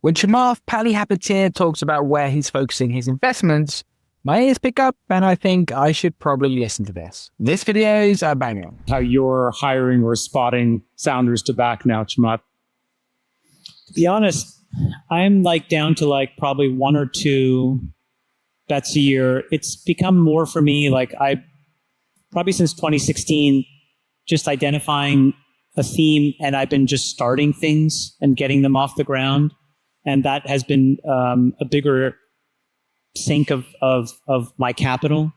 When Chamath Palantir talks about where he's focusing his investments, my ears pick up and I think I should probably listen to this. This video is a banger. How you're hiring or spotting founders to back now, Chamath? To be honest, I'm down to probably one or two bets a year. It's become more for me, I probably since 2016, just identifying a theme, and I've been just starting things and getting them off the ground. And that has been a bigger sink of my capital.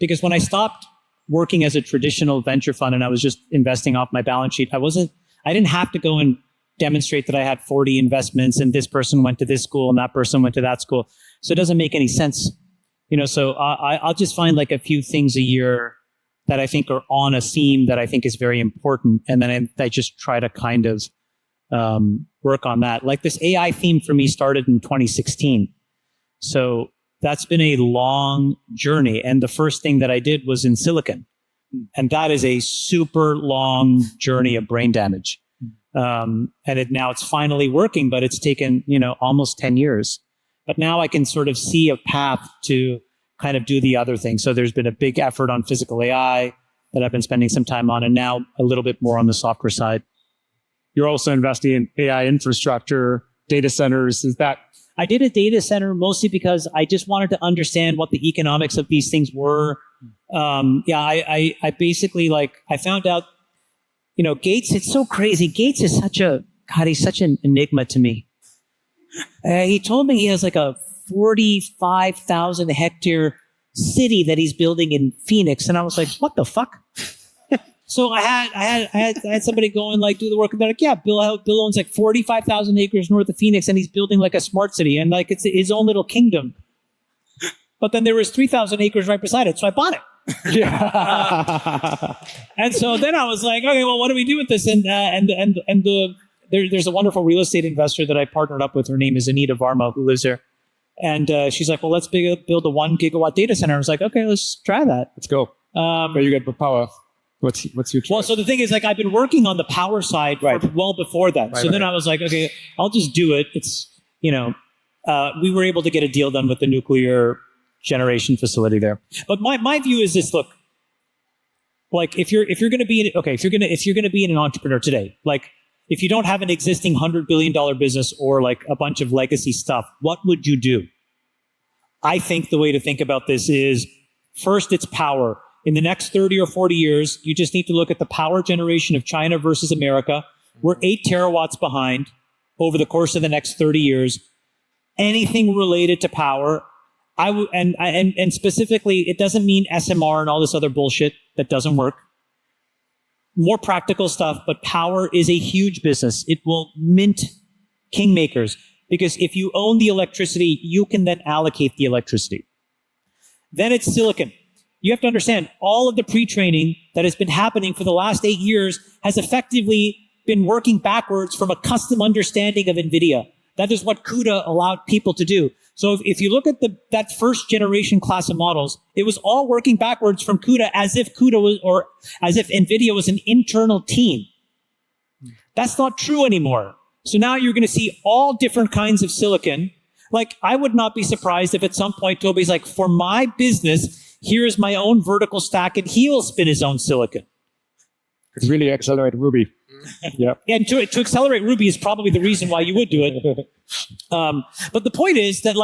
Because when I stopped working as a traditional venture fund and I was just investing off my balance sheet, I didn't have to go and demonstrate that I had 40 investments and this person went to this school and that person went to that school. So it doesn't make any sense. So I'll just find a few things a year that I think are on a theme that I think is very important. And then I just try to kind of work on that. This AI theme for me started in 2016. So that's been a long journey. And the first thing that I did was in silicon. And that is a super long journey of brain damage. And now it's finally working, but it's taken, almost 10 years. But now I can sort of see a path to kind of do the other thing. So there's been a big effort on physical AI that I've been spending some time on, and now a little bit more on the software side. You're also investing in AI infrastructure, data centers. Is that? I did a data center mostly because I just wanted to understand what the economics of these things were. I basically I found out, Gates, it's so crazy. Gates is he's such an enigma to me. He told me he has a 45,000 hectare city that he's building in Phoenix. And I was like, what the fuck? So I had somebody go and do the work, and they're like, yeah, Bill owns 45,000 acres north of Phoenix, and he's building a smart city, and it's his own little kingdom. But then there was 3,000 acres right beside it, so I bought it. Yeah. And so then I was like, okay, well, what do we do with this? There's a wonderful real estate investor that I partnered up with. Her name is Anita Varma, who lives there. And she's like, well, let's build a 1 gigawatt data center. I was like, okay, let's try that. Let's go. Where you get the power? What's your choice? Well, so the thing is, I've been working on the power side well before that. Then I was like, okay, I'll just do it. It's, we were able to get a deal done with the nuclear generation facility there. But my view is this: look, if you're going to be if you're going to be an entrepreneur today, if you don't have an existing $100 billion business or a bunch of legacy stuff, what would you do? I think the way to think about this is, first, it's power. In the next 30 or 40 years, you just need to look at the power generation of China versus America. We're 8 terawatts behind over the course of the next 30 years. Anything related to power, and specifically, it doesn't mean SMR and all this other bullshit that doesn't work. More practical stuff, but power is a huge business. It will mint kingmakers, because if you own the electricity, you can then allocate the electricity. Then it's silicon. You have to understand, all of the pre-training that has been happening for the last 8 years has effectively been working backwards from a custom understanding of NVIDIA. That is what CUDA allowed people to do. So if you look at that first generation class of models, it was all working backwards from CUDA as if NVIDIA was an internal team. That's not true anymore. So now you're going to see all different kinds of silicon. I would not be surprised if at some point Toby's like, for my business, here's my own vertical stack, and he'll spin his own silicon. It's really accelerate Ruby. Yeah. And to accelerate Ruby is probably the reason why you would do it. But the point is that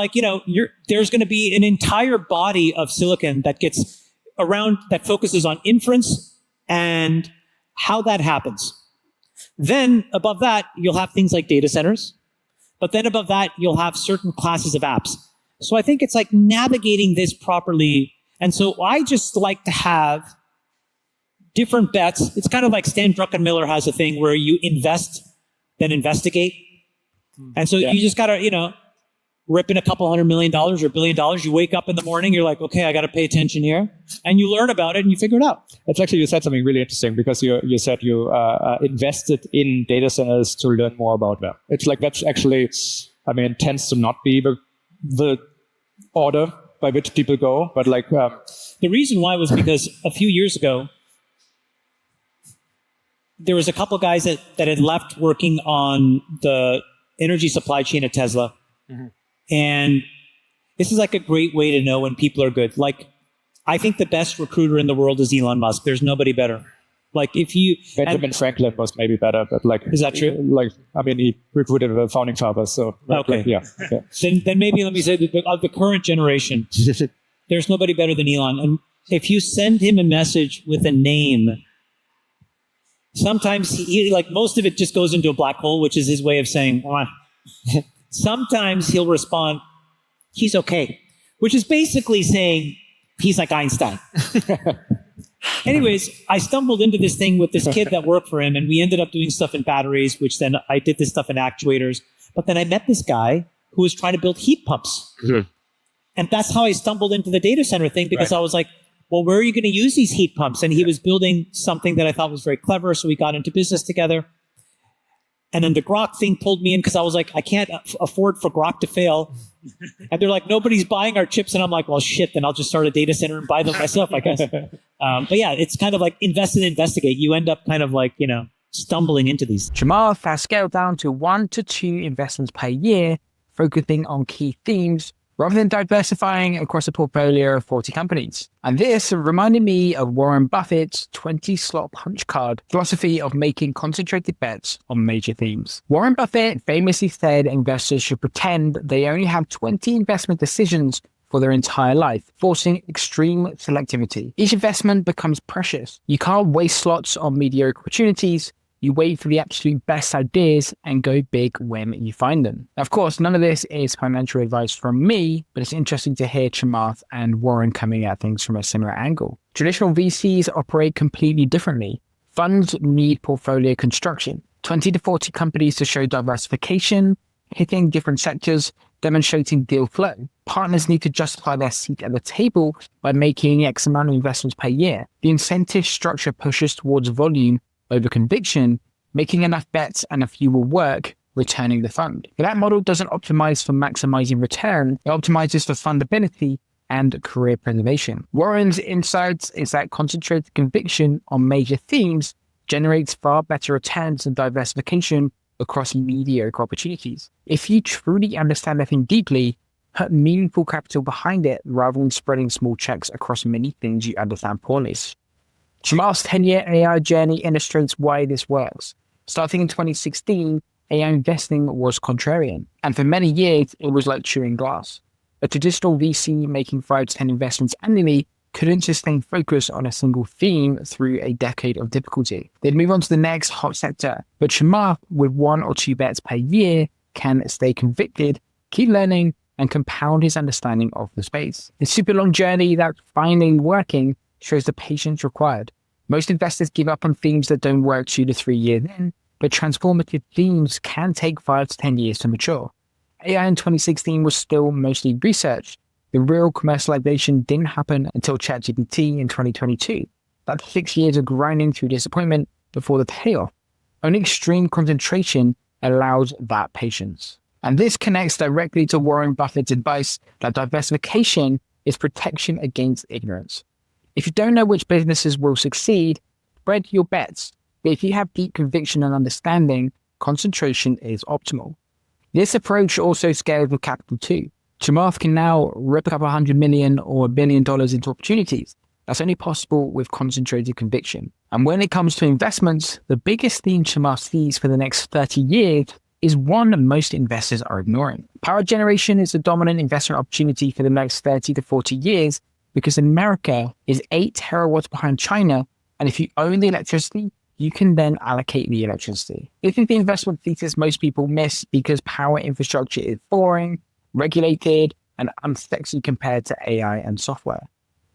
there's going to be an entire body of silicon that gets around, that focuses on inference and how that happens. Then above that, you'll have things like data centers. But then above that, you'll have certain classes of apps. So I think it's navigating this properly. And so I just like to have different bets. It's kind of like Stan Druckenmiller has a thing where you invest, then investigate. And so you just got to, rip in a couple $100 million or $1 billion. You wake up in the morning, you're like, okay, I got to pay attention here. And you learn about it and you figure it out. It's actually, you said something really interesting, because you said you invested in data centers to learn more about them. It's that's actually, tends to not be the order by which people go, but the reason why was because a few years ago, there was a couple guys that had left working on the energy supply chain at Tesla. And this is like a great way to know when people are good. Like, I think the best recruiter in the world is Elon Musk. There's nobody better. Like, if you... Benjamin Franklin was maybe better, but like... Is that true? Like, I mean, he recruited the founding fathers, so... Okay. Like, yeah. Then maybe let me say that of the current generation, there's nobody better than Elon. And if you send him a message with a name, sometimes he like, most of it just goes into a black hole, which is his way of saying, sometimes he'll respond, he's okay, which is basically saying he's like Einstein. Anyways, I stumbled into this thing with this kid that worked for him, and we ended up doing stuff in batteries, which then I did this stuff in actuators. But then I met this guy who was trying to build heat pumps. And that's how I stumbled into the data center thing, because I was like, well, where are you going to use these heat pumps? And he was building something that I thought was very clever, so we got into business together. And then the Grok thing pulled me in because I was like, I can't afford for Grok to fail. And they're like, nobody's buying our chips. And I'm like, well, shit, then I'll just start a data center and buy them myself, I guess. But yeah, it's kind of like invest and investigate. You end up kind of like, stumbling into these. Chamath has scaled down to 1 to 2 investments per year, focusing on key themes rather than diversifying across a portfolio of 40 companies. And this reminded me of Warren Buffett's 20-slot punch card philosophy of making concentrated bets on major themes. Warren Buffett famously said investors should pretend they only have 20 investment decisions for their entire life, forcing extreme selectivity. Each investment becomes precious. You can't waste slots on mediocre opportunities. You wait for the absolute best ideas and go big when you find them. Of course, none of this is financial advice from me, but it's interesting to hear Chamath and Warren coming at things from a similar angle. Traditional VCs operate completely differently. Funds need portfolio construction, 20 to 40 companies to show diversification, hitting different sectors, demonstrating deal flow. Partners need to justify their seat at the table by making X amount of investments per year. The incentive structure pushes towards volume over conviction, making enough bets and a few will work, returning the fund. But that model doesn't optimize for maximizing return, it optimizes for fundability and career preservation. Warren's insights is that concentrated conviction on major themes generates far better returns than diversification across mediocre opportunities. If you truly understand a thing deeply, put meaningful capital behind it rather than spreading small checks across many things you understand poorly. Chamath's 10-year AI journey illustrates why this works. Starting in 2016, AI investing was contrarian, and for many years, it was like chewing glass. A traditional VC making 5 to 10 investments annually couldn't sustain focus on a single theme through a decade of difficulty. They'd move on to the next hot sector, but Chamath, with 1 or 2 bets per year, can stay convicted, keep learning, and compound his understanding of the space. The super long journey that's finally working shows the patience required. Most investors give up on themes that don't work 2 to 3 years in, but transformative themes can take 5 to 10 years to mature. AI in 2016 was still mostly research. The real commercialization didn't happen until ChatGPT in 2022. That's 6 years of grinding through disappointment before the payoff. Only extreme concentration allows that patience. And this connects directly to Warren Buffett's advice that diversification is protection against ignorance. If you don't know which businesses will succeed, spread your bets. But if you have deep conviction and understanding, concentration is optimal. This approach also scales with capital too. Chamath can now rip a couple $100 million or $1 billion into opportunities. That's only possible with concentrated conviction. And when it comes to investments, the biggest theme Chamath sees for the next 30 years is one most investors are ignoring. Power generation is the dominant investment opportunity for the next 30 to 40 years because America is 8 terawatts behind China, and if you own the electricity, you can then allocate the electricity. This is the investment thesis most people miss because power infrastructure is boring, regulated, and unsexy compared to AI and software.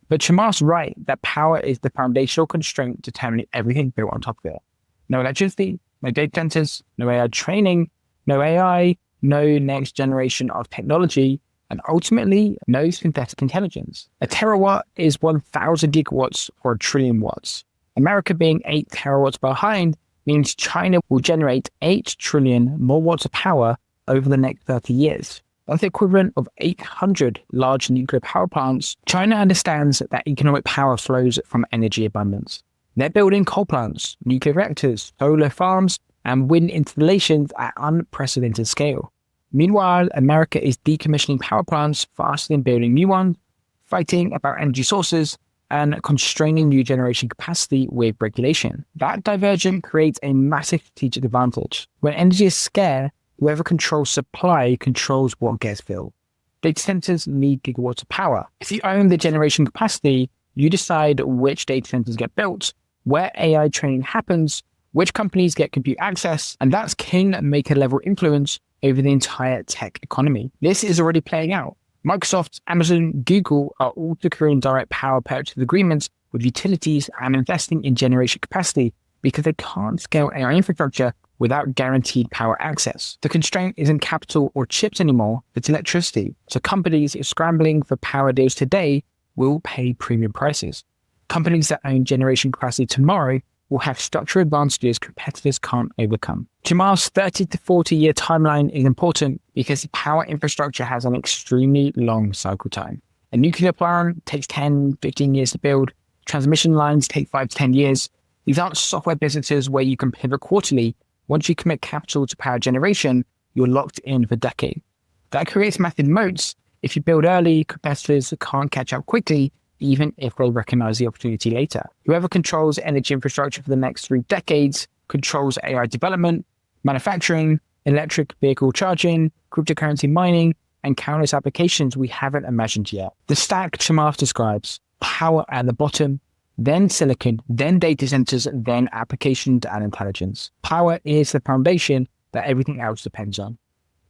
But Chamath's right that power is the foundational constraint determining everything built on top of it. No electricity, no data centers, no AI training, no AI, no next generation of technology, and ultimately, no synthetic intelligence. A terawatt is 1,000 gigawatts or 1 trillion watts. America being 8 terawatts behind means China will generate 8 trillion more watts of power over the next 30 years. That's the equivalent of 800 large nuclear power plants. China understands that economic power flows from energy abundance. They're building coal plants, nuclear reactors, solar farms, and wind installations at unprecedented scale. Meanwhile, America is decommissioning power plants faster than building new ones, fighting about energy sources, and constraining new generation capacity with regulation. That divergence creates a massive strategic advantage. When energy is scarce, whoever controls supply controls what gets built. Data centers need gigawatts of power. If you own the generation capacity, you decide which data centers get built, where AI training happens, which companies get compute access, and that's king maker level influence over the entire tech economy. This is already playing out. Microsoft, Amazon, Google are all securing direct power purchase agreements with utilities and investing in generation capacity because they can't scale AI infrastructure without guaranteed power access. The constraint isn't capital or chips anymore, it's electricity. So companies scrambling for power deals today will pay premium prices. Companies that own generation capacity tomorrow will have structural advantages competitors can't overcome. Chamath's 30 to 40 year timeline is important because power infrastructure has an extremely long cycle time. A nuclear plant takes 10, 15 years to build. Transmission lines take 5 to 10 years. These aren't software businesses where you can pivot quarterly. Once you commit capital to power generation, you're locked in for decades. That creates massive moats. If you build early, competitors can't catch up quickly, even if they'll recognize the opportunity later. Whoever controls energy infrastructure for the next 3 decades controls AI development, manufacturing, electric vehicle charging, cryptocurrency mining, and countless applications we haven't imagined yet. The stack Chamath describes: power at the bottom, then silicon, then data centers, then applications and intelligence. Power is the foundation that everything else depends on.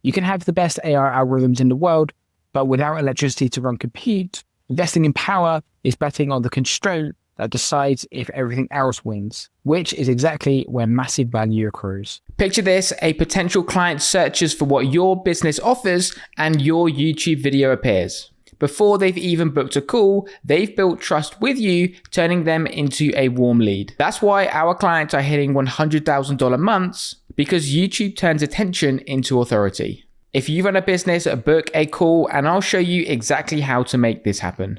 You can have the best AI algorithms in the world, but without electricity to run compute, investing in power is betting on the constraint that decides if everything else wins, which is exactly where massive value accrues. Picture this: a potential client searches for what your business offers and your YouTube video appears. Before they've even booked a call, they've built trust with you, turning them into a warm lead. That's why our clients are hitting $100,000 months, because YouTube turns attention into authority. If you run a business, book a call and I'll show you exactly how to make this happen.